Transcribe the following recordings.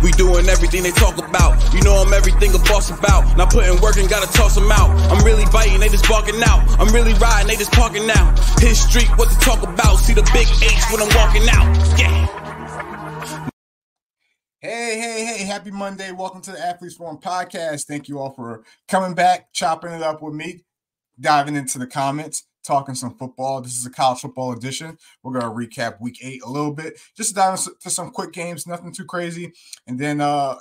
We doing everything they talk about. You know I'm everything a boss about. Not putting work and gotta toss them out. I'm really biting, they just barking out. I'm really riding, they just parking now. His street, what to talk about. See the big H when I'm walking out. Yeah. Hey, happy Monday. Welcome to the Athletes Forum podcast. Thank you all for coming back, chopping it up with me, diving into the comments, talking some football. This is a college football edition. We're going to recap week 8 a little bit, just dive into some quick games, nothing too crazy. And then, I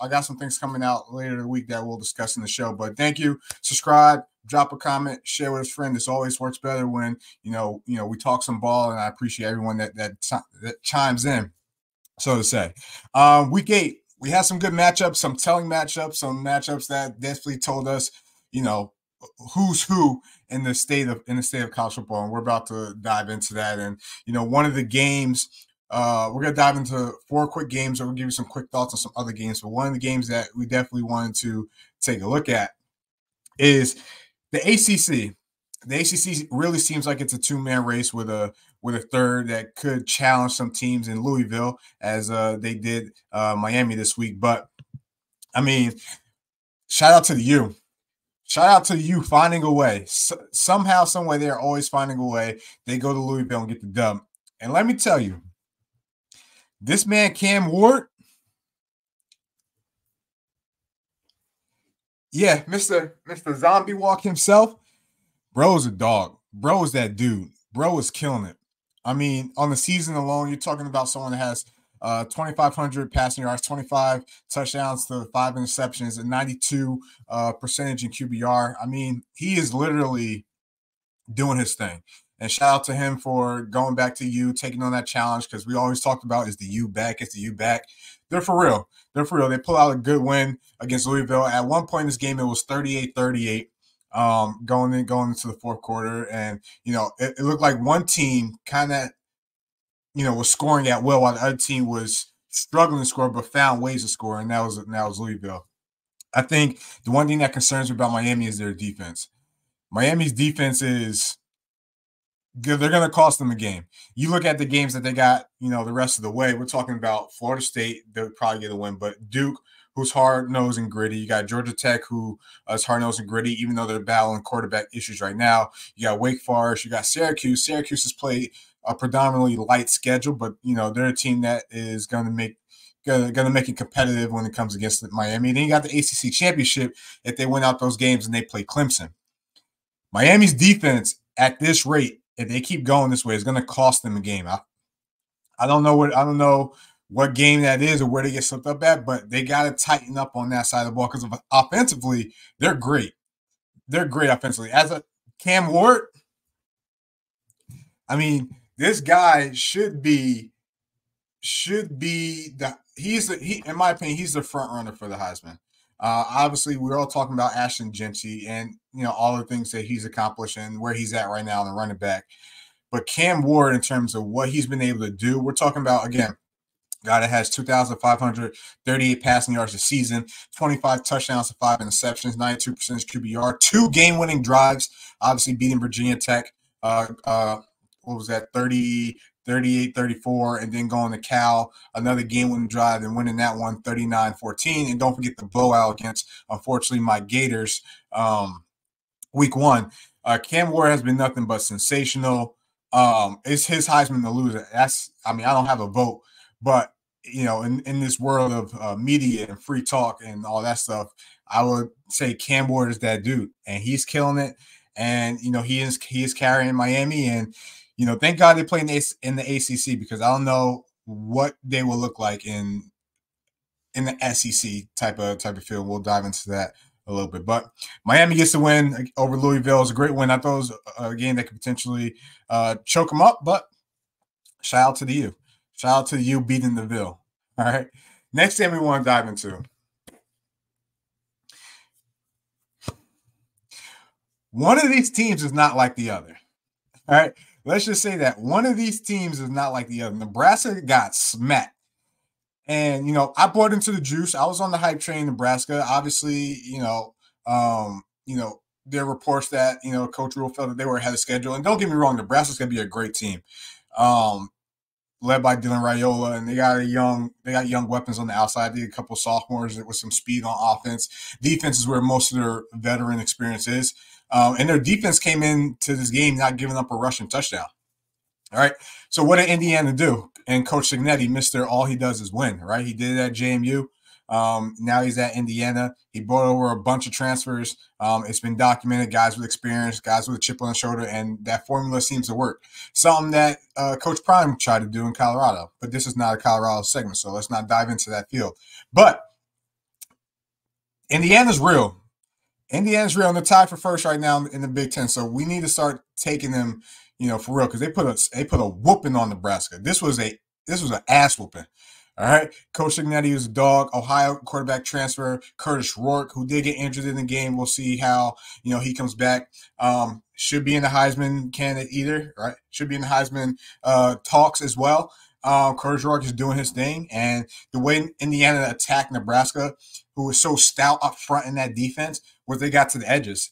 got some things coming out later in the week that we'll discuss in the show. But thank you. Subscribe, drop a comment, share with a friend. This always works better when, we talk some ball, and I appreciate everyone that chimes in, so to say. Week 8, we had some good matchups, some telling matchups, some matchups that definitely told us, who's who in the state of college football, and we're about to dive into that. And one of the games, we're gonna dive into 4 quick games. We'll give you some quick thoughts on some other games. But one of the games that we definitely wanted to take a look at is the ACC. The ACC really seems like it's a 2-man race with a third that could challenge some teams in Louisville, as they did Miami this week. But I mean, shout out to the U. Shout out to you finding a way. Somehow, some way, they're always finding a way. They go to Louisville and get the dub. And let me tell you, this man, Cam Ward, yeah, Mr. Zombie Walk himself, bro is a dog. Bro is that dude. Bro is killing it. I mean, on the season alone, you're talking about someone that has 2,500 passing yards, 25 touchdowns to 5 interceptions, and 92 percentage in QBR. I mean, he is literally doing his thing. And shout out to him for going back to U, taking on that challenge, because we always talked about, is the U back? Is the U back? They're for real. They're for real. They pull out a good win against Louisville. At one point in this game, it was 38-38 going into the fourth quarter. And, it looked like one team kind of, was scoring at will, while the other team was struggling to score, but found ways to score, and that was Louisville. I think the one thing that concerns me about Miami is their defense. Miami's defense is good. They're going to cost them a game. You look at the games that they got, the rest of the way. We're talking about Florida State. They'll probably get a win, but Duke, who's hard-nosed and gritty. You got Georgia Tech, who is hard-nosed and gritty, even though they're battling quarterback issues right now. You got Wake Forest. You got Syracuse. Syracuse has played a predominantly light schedule, but they're a team that is going to make it competitive when it comes against Miami. And then you got the ACC championship if they win out those games and they play Clemson. Miami's defense at this rate, if they keep going this way, is going to cost them a game. I don't know what game that is or where they get slipped up at, but they got to tighten up on that side of the ball, because offensively, they're great. They're great offensively. As a Cam Ward, I mean, this guy should be in my opinion, he's the front runner for the Heisman. Obviously, we're all talking about Ashton Genty and all the things that he's accomplished and where he's at right now in the running back. But Cam Ward, in terms of what he's been able to do, we're talking about, again, guy that has 2,538 passing yards a season, 25 touchdowns to 5 interceptions, 92% QBR, 2 game-winning drives, obviously beating Virginia Tech. What was that, 38-34, and then going to Cal, another game-winning drive, and winning that one 39-14. And don't forget the blowout against, unfortunately, my Gators week 1. Cam Ward has been nothing but sensational. It's his Heisman to lose. I don't have a vote, but, in this world of media and free talk and all that stuff, I would say Cam Ward is that dude, and he's killing it. And, he is carrying Miami, and, thank God they play in the ACC, because I don't know what they will look like in the SEC type of field. We'll dive into that a little bit. But Miami gets the win over Louisville. It's a great win. I thought it was a game that could potentially choke them up, but shout out to the U. Shout out to the U beating the Ville. All right. Next thing we want to dive into. One of these teams is not like the other. All right. Let's just say that one of these teams is not like the other. Nebraska got smacked. And, I bought into the juice. I was on the hype train in Nebraska. Obviously, there are reports that, Coach Rule felt that they were ahead of schedule. And don't get me wrong, Nebraska's going to be a great team. led by Dylan Raiola, and they got young weapons on the outside. They got a couple of sophomores with some speed on offense. Defense is where most of their veteran experience is. And their defense came into this game not giving up a rushing touchdown. All right. So what did Indiana do? And Coach Signetti, Mr. All he does is win, right? He did it at JMU. Now he's at Indiana. He brought over a bunch of transfers. It's been documented, guys with experience, guys with a chip on the shoulder, and that formula seems to work. Something that Coach Prime tried to do in Colorado, but this is not a Colorado segment, so let's not dive into that field. But Indiana's real. Indiana's real, and they're tied for first right now in the Big Ten. So we need to start taking them, for real, because they put a whooping on Nebraska. This was an ass whooping. All right, Coach Signetti is a dog. Ohio quarterback transfer Curtis Rourke, who did get injured in the game. We'll see how he comes back. Should be in the Heisman candidate either, right? Should be in the Heisman talks as well. Curtis Rourke is doing his thing, and the way Indiana attacked Nebraska, who was so stout up front in that defense, was they got to the edges.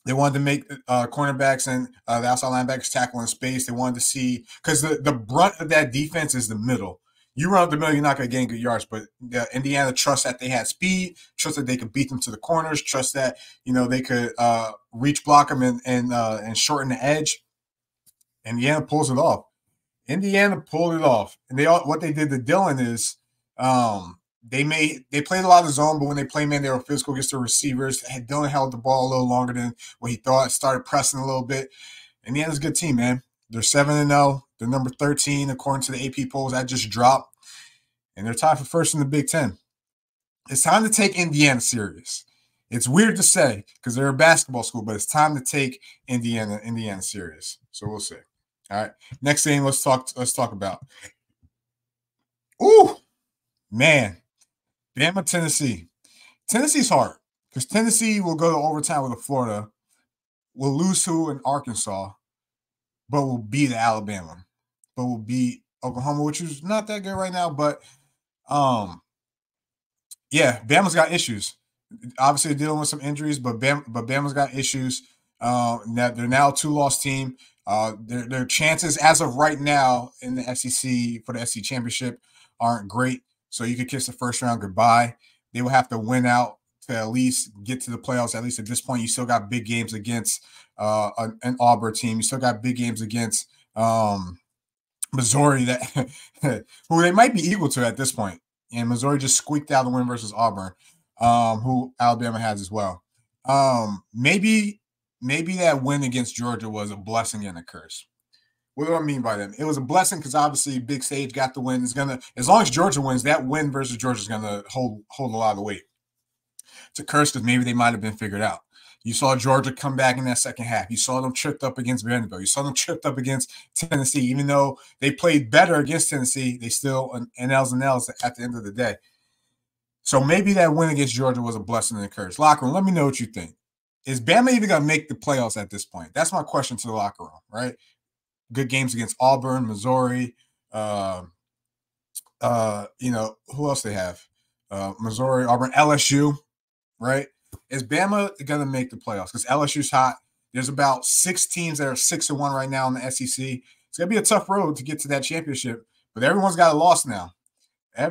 They wanted to make cornerbacks and the outside linebackers tackle in space. They wanted to see, because the brunt of that defense is the middle. You run up the middle, you're not going to gain good yards. But Indiana trusts that they had speed, trust that they could beat them to the corners, trust that they could reach block them and shorten the edge. Indiana pulls it off. And what they did to Dylan is they played a lot of zone, but when they played man, they were physical against the receivers. Dylan held the ball a little longer than what he thought, started pressing a little bit. Indiana's a good team, man. They're 7-0. They're number 13 according to the AP polls that just dropped. And they're tied for first in the Big Ten. It's time to take Indiana serious. It's weird to say because they're a basketball school, but it's time to take Indiana serious. So we'll see. All right. Next thing let's talk about. Ooh, man. Bama, Tennessee. Tennessee's hard because Tennessee will go to overtime with Florida, will lose to an Arkansas, but will beat Alabama, but will beat Oklahoma, which is not that good right now. But yeah, Bama's got issues. Obviously, they're dealing with some injuries, but Bama's got issues. They're now a 2-loss team. Their chances as of right now in the SEC for the SEC championship aren't great. So you could kiss the first round goodbye. They will have to win out to at least get to the playoffs. At least at this point, you still got big games against an Auburn team. You still got big games against Missouri that who they might be equal to at this point. And Missouri just squeaked out the win versus Auburn, who Alabama has as well. Maybe that win against Georgia was a blessing and a curse. What do I mean by that? It was a blessing because obviously Big Sage got the win. As long as Georgia wins, that win versus Georgia is gonna hold a lot of the weight. It's a curse because maybe they might have been figured out. You saw Georgia come back in that second half. You saw them tripped up against Vanderbilt. You saw them tripped up against Tennessee. Even though they played better against Tennessee, they still and L's at the end of the day. So maybe that win against Georgia was a blessing and a curse. Locker room, let me know what you think. Is Bama even going to make the playoffs at this point? That's my question to the locker room, right? Good games against Auburn, Missouri. Who else they have? Missouri, Auburn, LSU, right? Is Bama going to make the playoffs? Because LSU's hot. There's about 6 teams that are 6-1 right now in the SEC. It's going to be a tough road to get to that championship, but everyone's got a loss now. It's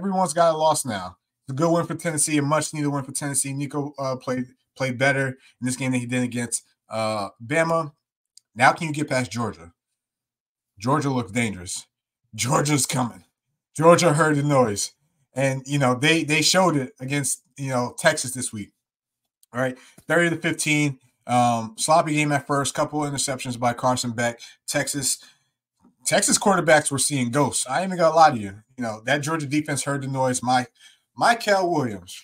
a good win for Tennessee, a much-needed win for Tennessee. Nico played better in this game than he did against Bama. Now can you get past Georgia? Georgia looks dangerous. Georgia's coming. Georgia heard the noise. And, they showed it against, Texas this week. All right, 30-15. Sloppy game at first. Couple interceptions by Carson Beck. Texas quarterbacks were seeing ghosts. I ain't even gonna lie to you. That Georgia defense heard the noise. Michael Williams.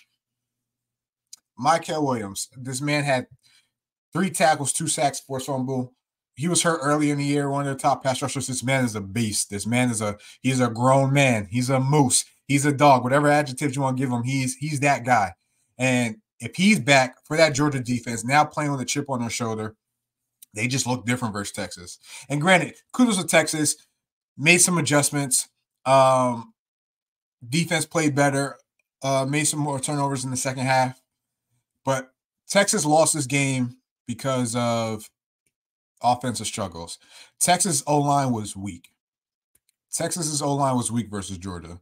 This man had 3 tackles, 2 sacks, forced fumble. He was hurt early in the year, one of the top pass rushers. This man is a beast. He's a grown man. He's a moose. He's a dog. Whatever adjectives you want to give him, he's that guy. And if he's back for that Georgia defense, now playing with a chip on their shoulder, they just look different versus Texas. And granted, kudos to Texas, made some adjustments. Defense played better, made some more turnovers in the second half. But Texas lost this game because of offensive struggles. Texas O-line was weak. Texas's O-line was weak versus Georgia.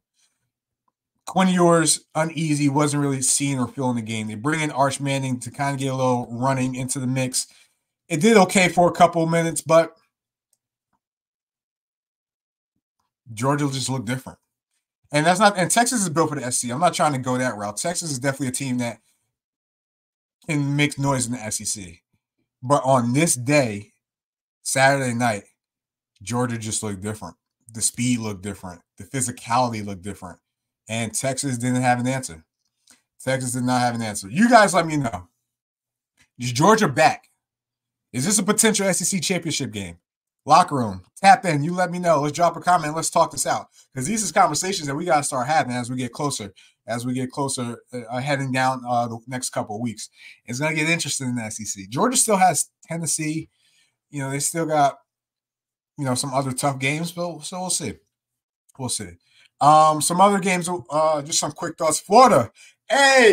Quinn Ewers, uneasy, wasn't really seeing or feeling the game. They bring in Arch Manning to kind of get a little running into the mix. It did okay for a couple of minutes, but Georgia just looked different. And Texas is built for the SEC. I'm not trying to go that route. Texas is definitely a team that can make noise in the SEC. But on this day, Saturday night, Georgia just looked different. The speed looked different. The physicality looked different. And Texas didn't have an answer. Texas did not have an answer. You guys let me know. Is Georgia back? Is this a potential SEC championship game? Locker room, tap in. You let me know. Let's drop a comment. Let's talk this out. Because these are conversations that we got to start having as we get closer. Heading down the next couple of weeks. It's going to get interesting in the SEC. Georgia still has Tennessee. They still got, some other tough games, but so we'll see. We'll see. Some other games, just some quick thoughts. Florida. Hey,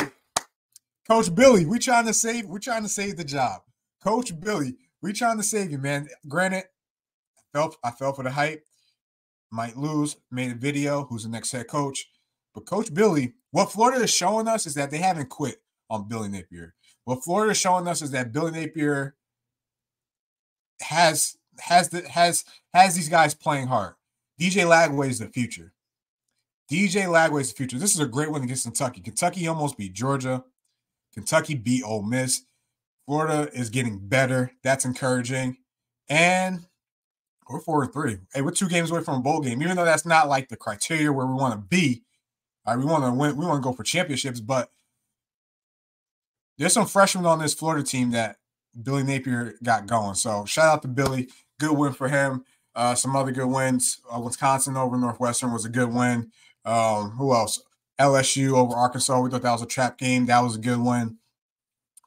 Coach Billy, we trying to save the job. Coach Billy, we trying to save you, man. Granted, I fell for the hype. Might lose. Made a video. Who's the next head coach? But Coach Billy, what Florida is showing us is that they haven't quit on Billy Napier. What Florida is showing us is that Billy Napier has these guys playing hard. DJ Lagway is the future. This is a great win against Kentucky. Kentucky almost beat Georgia. Kentucky beat Ole Miss. Florida is getting better. That's encouraging. And we're 4-3. Hey, we're 2 games away from a bowl game, even though that's not like the criteria where we want to be. All right, we want to win. We want to go for championships, but there's some freshmen on this Florida team that Billy Napier got going. So shout out to Billy. Good win for him. Some other good wins. Wisconsin over Northwestern was a good win. Who else? LSU over Arkansas. We thought that was a trap game. That was a good win.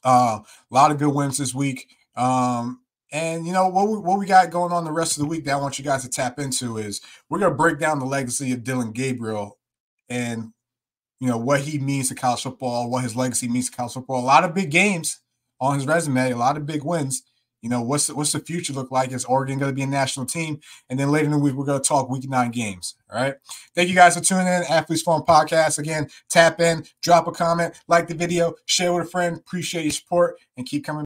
A lot of good wins this week. And what we got going on the rest of the week that I want you guys to tap into is we're going to break down the legacy of Dillon Gabriel and what he means to college football, what his legacy means to college football. A lot of big games on his resume, a lot of big wins. What's the future look like? Is Oregon going to be a national team? And then later in the week, we're going to talk week 9 games. All right. Thank you guys for tuning in. Athletes Forum Podcast. Again, tap in, drop a comment, like the video, share with a friend. Appreciate your support and keep coming.